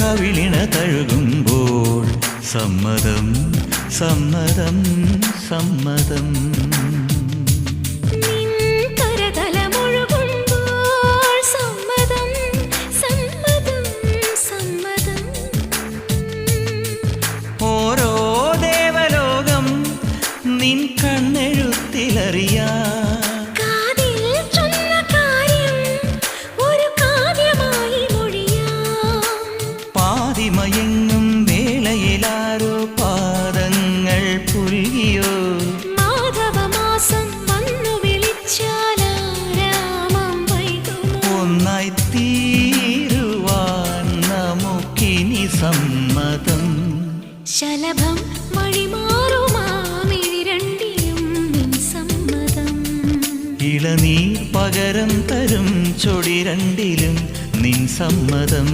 കവിളിണ തഴുകുമ്പോൾ സമ്മതം സമ്മതം സമ്മതം. ഓരോ ദേവലോകം നിൻ കണ്ണെഴുത്തിലറിയാ പാതിമയങ്ങും വേളയിലാരോ പാദങ്ങൾ പുൽകിയോ മാധവമാസം വന്നു വിളിച്ചാലാരാമം വൈകുമോ ഒന്നായി തീരുവാൻ നമുക്കിനി സമ്മതം. ശലഭം വഴിമാറുമാമിഴിരണ്ടിലും നിൻ സമ്മതം. ഇളനീർ പകരം തരും ചൊടി രണ്ടിലും നിൻ സമ്മതം.